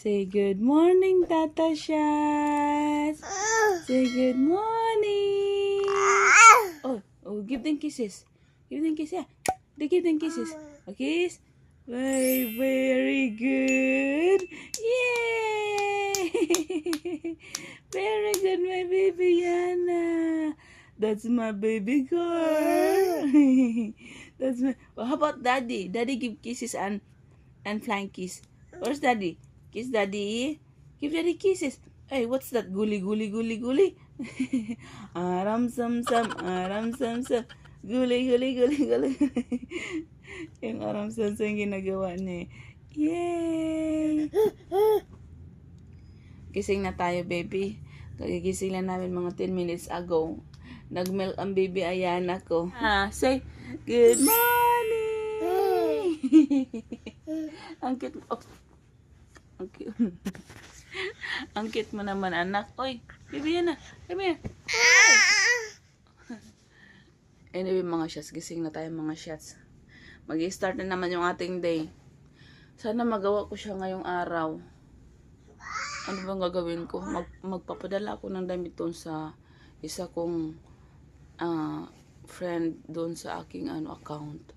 Say good morning, Tata Shaz. Say good morning. Oh, give them kisses. Give them kisses. Yeah. They give them kisses. A kiss. Very good. Yay! Very good, my baby Yana. That's my baby girl. That's my. Well, how about Daddy? Daddy give kisses and flying kiss. Where's Daddy? Kiss Daddy. Give Daddy kisses. Hey, what's that? Guli, guli, guli, guli. Aram sam sam, aram sam sam. Guli, guli, guli, guli. Yung aram sam sam yung ginagawa niya. Yay! Gising na tayo, baby. Kagigising lang namin mga 10 minutes ago. Nag-milk ang baby Ayana ko. Say, good morning! Ang cute mo. Oh. Ang cute. Ang cute mo naman, anak. Oy, baby Ayana. Come here. Anyway, mga shots. Gising na tayo, mga shots. Mag-i-start na naman yung ating day. Sana magawa ko siya ngayong araw. Ano bang gagawin ko? Magpapadala ako ng damit doon sa isa kong friend doon sa aking account.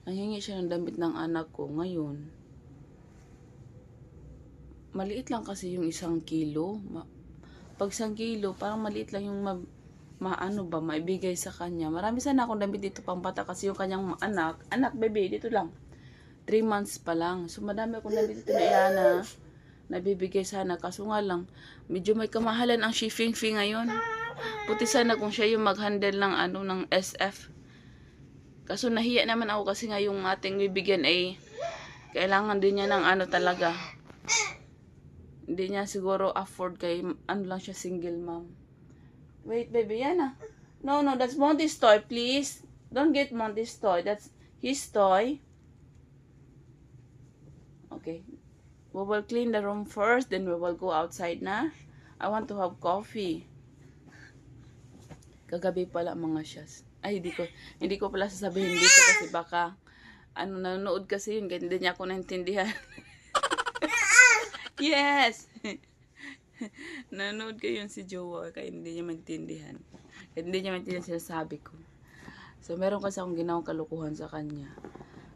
Nanghingi siya ng damit ng anak ko ngayon. Maliit lang kasi yung 1 kilo. Pag 1 kilo, parang maliit lang yung maibigay sa kanya. Marami sana akong damit dito pang bata kasi yung kanyang anak, baby, dito lang. 3 months pa lang. So, madami akong damit dito na Ayana. Nabibigay sana. Kaso nga lang, medyo may kamahalan ang shipping fee ngayon. Puti sana kung siya yung mag-handle ng ng SF. Kaso nahiya naman ako kasi nga yung ating bibigyan ay kailangan din niya ng talaga. Hindi niya siguro afford kay lang siya single mom. Wait, baby, Yana. No, that's Monty's toy, please. Don't get Monty's toy. That's his toy. Okay. We will clean the room first, then we will go outside na. I want to have coffee. Kagabi pala mga shots. Ay, hindi ko pala sasabihin dito kasi baka nanonood kasi yun, kaya hindi niya ako naintindihan. Yes! Nanonood kayo yun si Jowa, kaya hindi niya maintindihan. Kaya hindi niya maintindihan sinasabi ko. So, meron kasi akong ginawang kalukuhan sa kanya.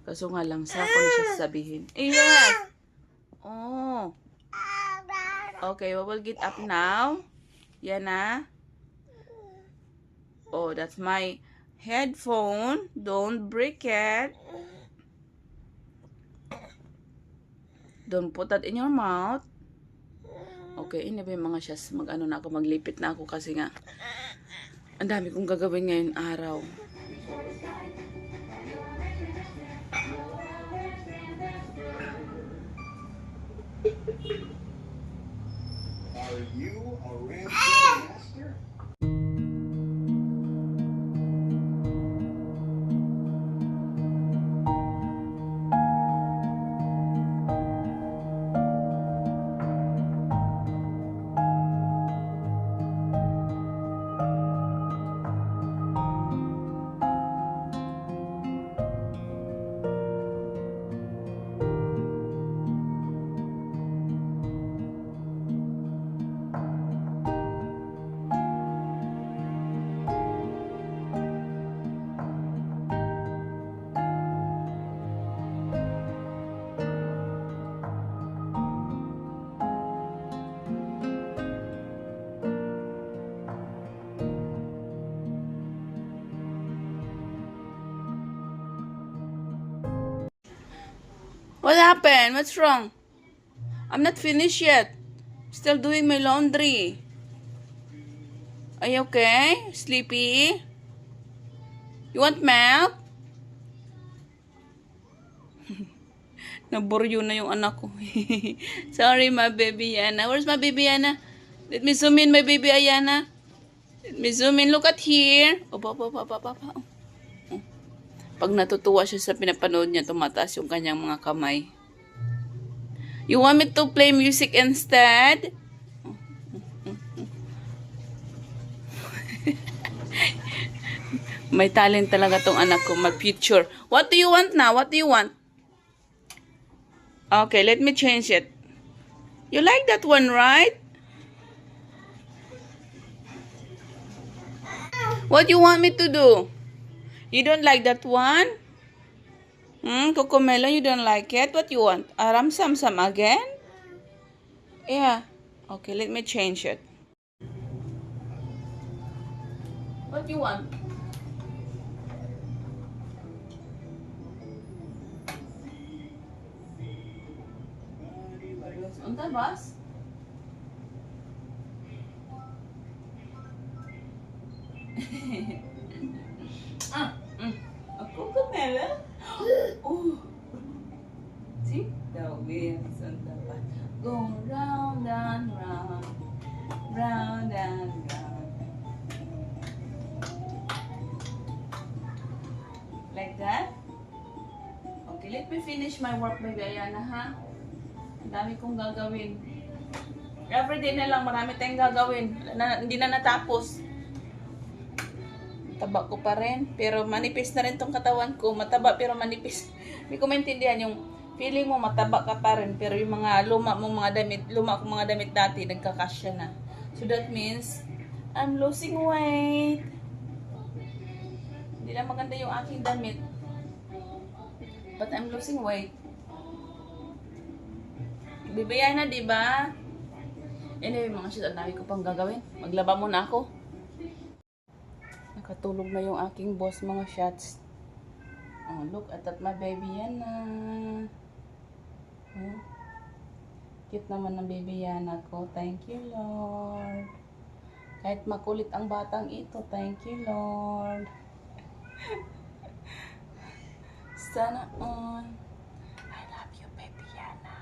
Kaso nga lang, sa ako na siya sasabihin. Yes! Oh. Okay, we will get up now. Yan na. Oh, that's my headphone. Don't break it. Don't put that in your mouth. Okay, anyway mga siyas, na ako, maglipit na ako kasi nga ang dami kong gagawin ngayon araw. Are you a rampant master? What happened? What's wrong? I'm not finished yet. Still doing my laundry. Are you okay? Sleepy? You want milk? Naboryo na yung anak ko. Sorry, my baby Yana. Where's my baby Yana? Let me zoom in, my baby Ayana. Let me zoom in. Look at here. Opa. Pag natutuwa siya sa pinapanood niya, tumataas yung kanyang mga kamay. You want me to play music instead? May talent talaga tong anak ko, mag-future. What do you want now? What do you want? Okay, let me change it. You like that one, right? What do you want me to do? You don't like that one? Cocomelon, you don't like it? What you want? Aram Sam Sam again? Yeah. Okay, let me change it. What do you want? On the bus? A cocomelon? Oh. See? The wheels on the bus go round and round, round and round. Like that? Okay, let me finish my work, baby Ayana, ha? Ang dami kong gagawin. Everyday na lang, marami tayong gagawin. Hindi na natapos. Taba ko pa rin, pero manipis na rin tong katawan ko. Mataba pero manipis. Hindi ko maintindihan yung feeling mo mataba ka pa rin, pero yung mga luma akong mga damit dati, nagkakasya na. So that means, I'm losing weight. Hindi na maganda yung aking damit. But I'm losing weight. Bibigyan na, diba? Anyway, mga shit, ang dami ko pang gagawin. Maglaba muna ako. Nakatulog na yung aking boss, mga shots. Oh, look at that, my baby Yana. Oh. Cute naman ng baby Yana ko. Thank you, Lord. Kahit makulit ang batang ito, thank you, Lord. Sana all. I love you, baby Yana.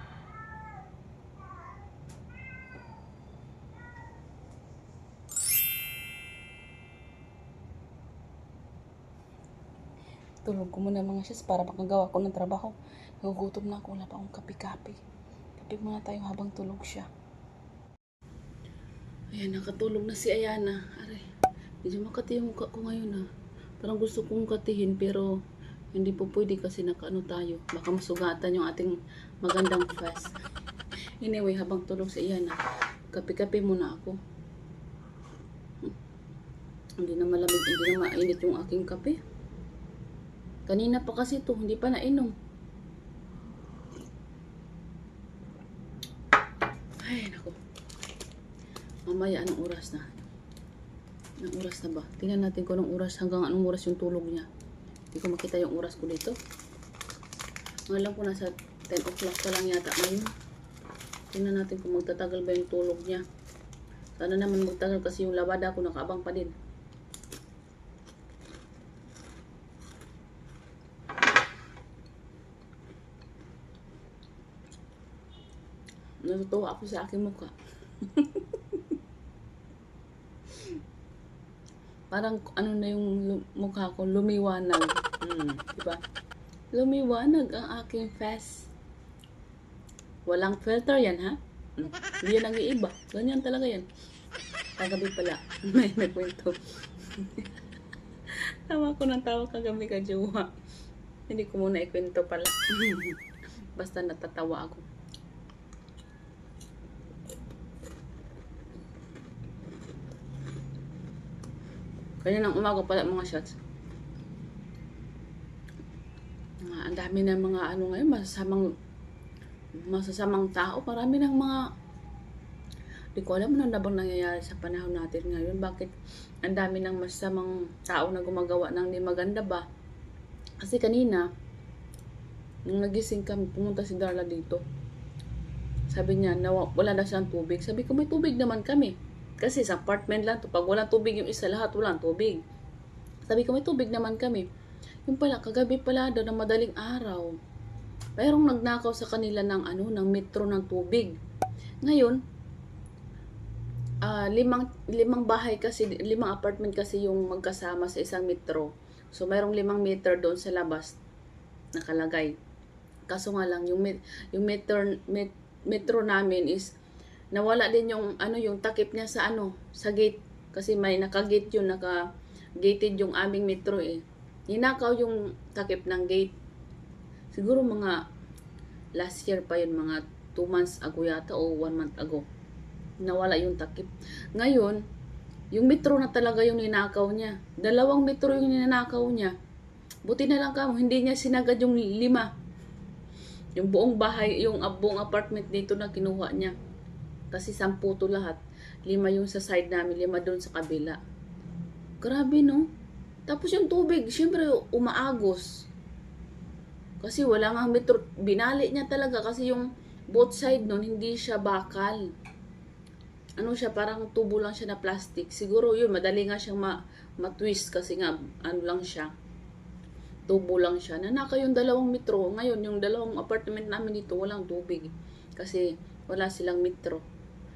Tulog ko muna mga sis para makagawa ko ng trabaho. Nagugutom na ako, wala pa akong kape-kape. Kape muna tayo habang tulog siya. Ayan, nakatulog na si Ayana. Aray, medyo makati yung mukha ko ngayon, ha. Parang gusto kong katihin pero hindi po pwede kasi nakaano tayo. Baka masugatan yung ating magandang fast. Anyway, habang tulog si Ayana, kape-kape muna ako. Hindi na malamig, hindi na mainit yung aking kape. Kanina pa kasi ito, hindi pa nainom. Ay, naku. Mamaya, anong oras na? Anong oras na ba? Tingnan natin kung anong oras, hanggang anong oras yung tulog niya. Hindi ko makita yung oras ko dito. Ngayon ko nasa 10 o'clock pa lang yata ngayon. Tingnan natin kung magtatagal ba yung tulog niya. Sana naman magtagal kasi yung labada ko nakaabang pa din. Natutuwa ako sa aking mukha. Parang ano na yung mukha ko, lumiwanag. Diba? Lumiwanag ang aking face. Walang filter yan, ha? Hindi yan nag-iiba. Ganyan talaga yan. Kagabi pala, may nagkwento. Tawa ko ng tawa kagabi ka, jowa. Hindi ko muna ikwento pala. Basta natatawa ako. Kanya ng umaga pala mga shots. Ang dami na mga ano ngayon, masasamang tao. Marami ng mga, di ko alam ano na bang nangyayari sa panahon natin ngayon. Bakit ang dami ng masasamang tao na gumagawa ng di maganda ba? Kasi kanina, nung nagising kami, pumunta si Darla dito. Sabi niya, wala na siyang tubig. Sabi ko, may tubig naman kami. Kasi sa apartment lang to, pag walang tubig yung isa, lahat walang tubig. Sabi ko, may tubig naman kami. Yung pala, kagabi pala daw ng madaling araw, mayroong nagnakaw sa kanila ng ng metro ng tubig. Ngayon, limang bahay kasi, 5 apartment kasi yung magkasama sa isang metro. So, mayroong 5 meter doon sa labas nakalagay. Kaso nga lang, yung metro namin is nawala din yung yung takip niya sa gate kasi may naka-gate yun, naka-gated yung aming metro eh. Ninakaw yung takip ng gate. Siguro mga last year pa yun, mga 2 months ago yata o 1 month ago. Nawala yung takip. Ngayon, yung metro na talaga yung ninakaw niya. 2 metro yung ninakaw niya. Buti na lang kamo, hindi niya sinagad yung 5. Yung buong bahay, yung buong apartment dito na kinuha niya. Kasi 10 to lahat. 5 yung sa side namin, 5 doon sa kabila. Grabe no? Tapos yung tubig, syempre umaagos. Kasi wala nga metro. Binali niya talaga kasi yung both side nun, hindi siya bakal. Ano siya, parang tubo lang siya na plastic. Siguro yun, madali nga siyang ma-twist kasi nga, ano lang siya. Tubo lang siya. Nanakaw yung 2 metro. Ngayon, yung 2 apartment namin dito, walang tubig. Kasi wala silang metro.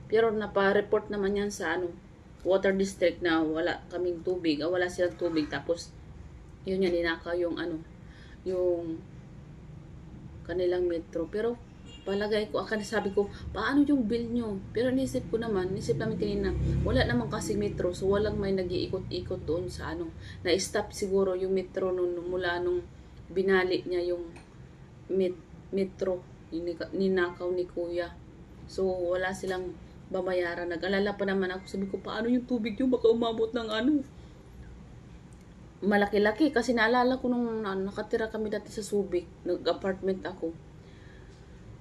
Pero napa-report naman yan sa water district na wala kaming tubig. Wala silang tubig. Tapos, yun yan, ninakaw yung yung kanilang metro. Pero, palagay ko, sabi ko, paano yung bill nyo? Pero nisip namin kanina, wala naman kasi metro. So, walang may nag-iikot-ikot doon sa na-stop siguro yung metro mula nung binali niya yung metro. Ninakaw ni kuya. So, wala silang babayaran. Nag-alala pa naman ako. Sabi ko, paano yung tubig nyo? Baka umabot ng malaki-laki. Kasi naalala ko nung nakatira kami dati sa Subic. Nag-apartment ako.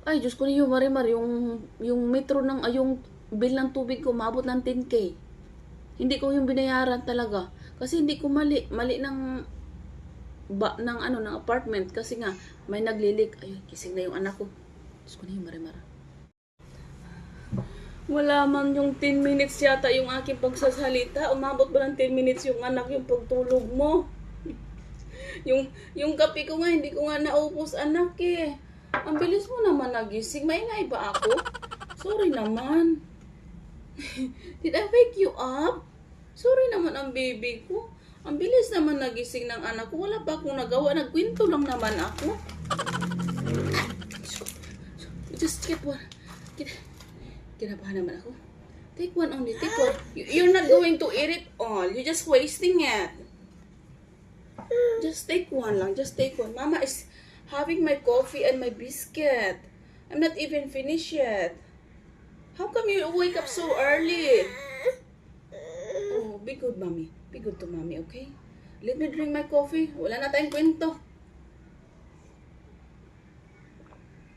Ay, Diyos ko niyo, Marimar, yung metro yung bill ng tubig ko, umabot ng 10K. Hindi ko yung binayaran talaga. Kasi hindi ko mali ng apartment. Kasi nga, may naglilik. Ay, kising na yung anak ko. Diyos ko niyo, Marimar. Wala man yung 10 minutes yata yung aking pagsasalita. Umabot ba ng 10 minutes yung anak yung pagtulog mo? yung kape ko nga, hindi ko nga naupos, anak eh. Ang bilis mo naman nagising. Maingay ba ako? Sorry naman. Did I wake you up? Sorry naman ang baby ko. Ang bilis naman nagising ng anak ko. Wala pa akong nagawa. Nagkwento lang naman ako. Just get one. Kinabahan naman ako. Take one only. Take one. You're not going to eat it all. You're just wasting it. Just take one lang. Just take one. Mama is having my coffee and my biscuit. I'm not even finished yet. How come you wake up so early? Oh, be good, mommy. Be good to mommy, okay? Let me drink my coffee. Wala na tayong kwento.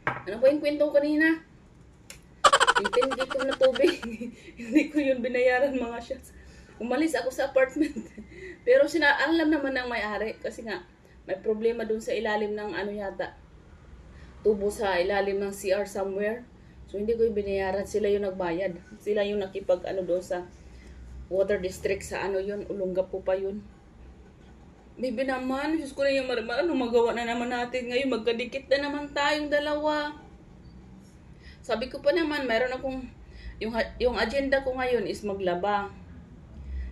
Ano ba yung kwento kanina? Yung 10K ko na tubig. Hindi ko yun binayaran, mga shots. Umalis ako sa apartment. Pero alam naman ng may-ari. Kasi nga, may problema dun sa ilalim ng yata. Tubo sa ilalim ng CR somewhere. So, hindi ko yung binayaran. Sila yung nagbayad. Sila yung nakipag doon sa water district sa yun. Olongapo pa yun. Baby naman, Diyos ko na yung Marimar. Anong magawa na naman natin ngayon? Magkadikit na naman tayong dalawa. Sabi ko pa naman, mayroon akong, yung agenda ko ngayon is maglaba.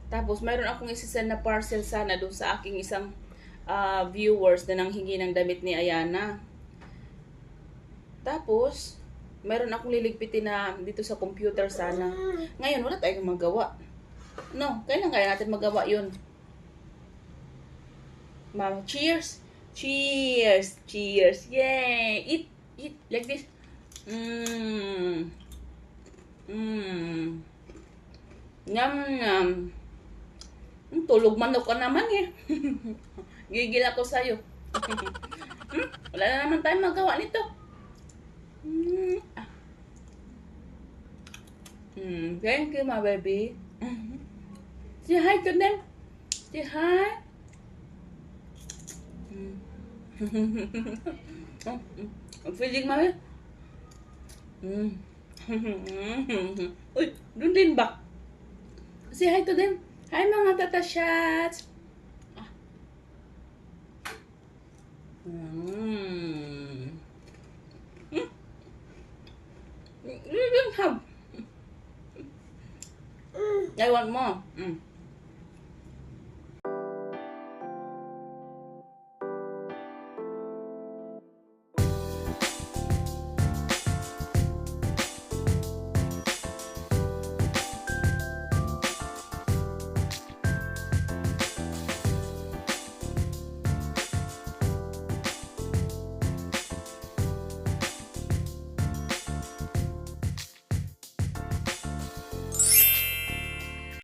Tapos, mayroon akong isisend na parcel sana doon sa aking isang viewers na nanghingi ng damit ni Ayana. Tapos, mayroon akong liligpitin na dito sa computer sana. Ngayon, wala tayong magawa. No, kailan kaya natin magawa yun? Mama, cheers! Cheers! Cheers! Yay! Eat! Eat! Like this. Yum, yum. Tulog manok ka naman eh. Gigil ako sa'yo. Wala na naman tayong magawa nito. Thank you, my baby. Say hi to them. Say hi. I'm feeling mommy. Uy, doon din ba? Say hi to them. Hi mga tata shots. You don't have. I want more.